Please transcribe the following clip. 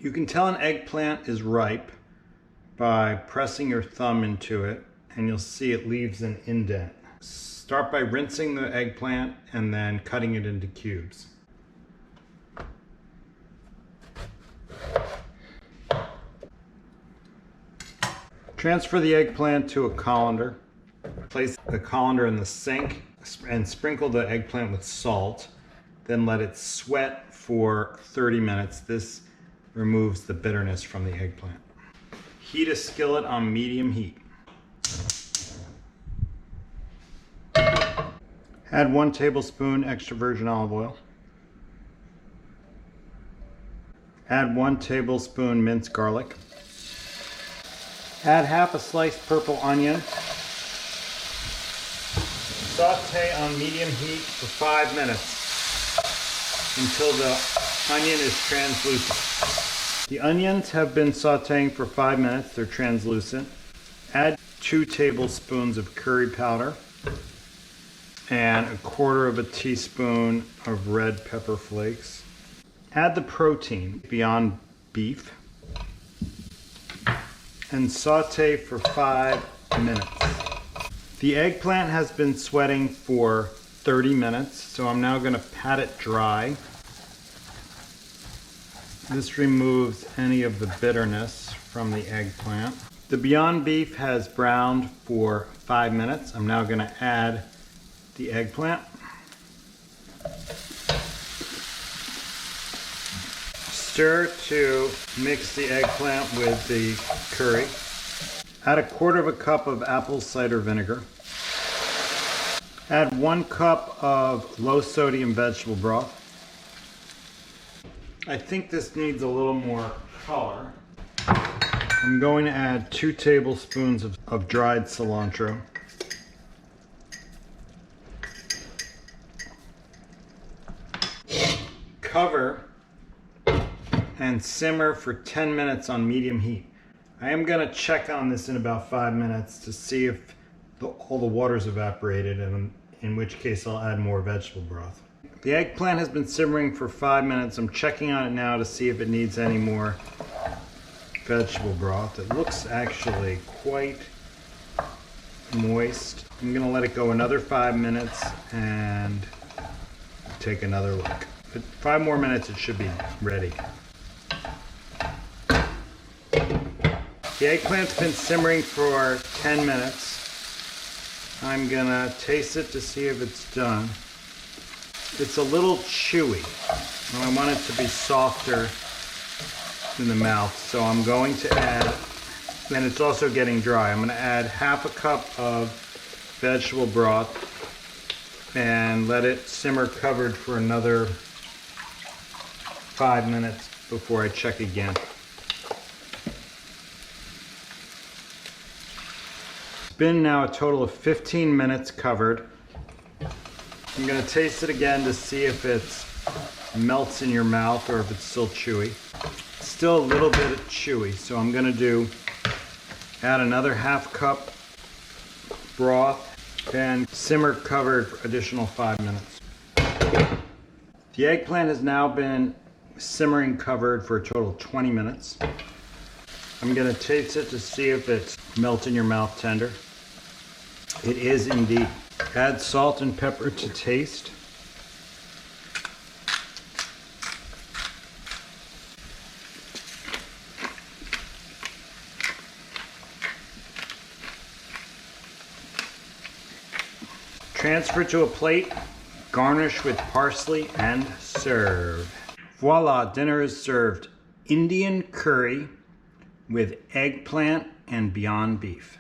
You can tell an eggplant is ripe by pressing your thumb into it, and you'll see it leaves an indent. Start by rinsing the eggplant and then cutting it into cubes. Transfer the eggplant to a colander. Place the colander in the sink and sprinkle the eggplant with salt. Then let it sweat for 30 minutes. This removes the bitterness from the eggplant. Heat a skillet on medium heat. Add 1 tablespoon extra virgin olive oil. Add 1 tablespoon minced garlic. Add half a sliced purple onion. Saute on medium heat for 5 minutes until the onion is translucent. The onions have been sauteing for 5 minutes. They're translucent. Add 2 tablespoons of curry powder and 1/4 teaspoon of red pepper flakes. Add the protein, Beyond Beef, and saute for 5 minutes. The eggplant has been sweating for 30 minutes, so I'm now going to pat it dry. This removes any of the bitterness from the eggplant. The Beyond Beef has browned for 5 minutes. I'm now going to add the eggplant. Stir to mix the eggplant with the curry. Add 1/4 cup of apple cider vinegar. Add 1 cup of low sodium vegetable broth. I think this needs a little more color. I'm going to add 2 tablespoons of dried cilantro. Cover and simmer for 10 minutes on medium heat. I am going to check on this in about 5 minutes to see if all the water's evaporated, and in which case I'll add more vegetable broth. The eggplant has been simmering for 5 minutes. I'm checking on it now to see if it needs any more vegetable broth. It looks actually quite moist. I'm going to let it go another 5 minutes and take another look. But 5 more minutes, it should be ready. The eggplant's been simmering for 10 minutes. I'm gonna taste it to see if it's done. It's a little chewy, and I want it to be softer in the mouth, so I'm going to add, and it's also getting dry, I'm gonna add 1/2 cup of vegetable broth and let it simmer covered for another 5 minutes before I check again. It's been now a total of 15 minutes covered. I'm going to taste it again to see if it melts in your mouth or if it's still chewy. It's still a little bit chewy, so I'm going to add another 1/2 cup broth and simmer covered for additional 5 minutes. The eggplant has now been simmering covered for a total of 20 minutes. I'm going to taste it to see if it's melt in your mouth tender. It is indeed. Add salt and pepper to taste. Transfer to a plate, garnish with parsley, and serve. Voila, dinner is served. Indian curry with eggplant and Beyond Beef.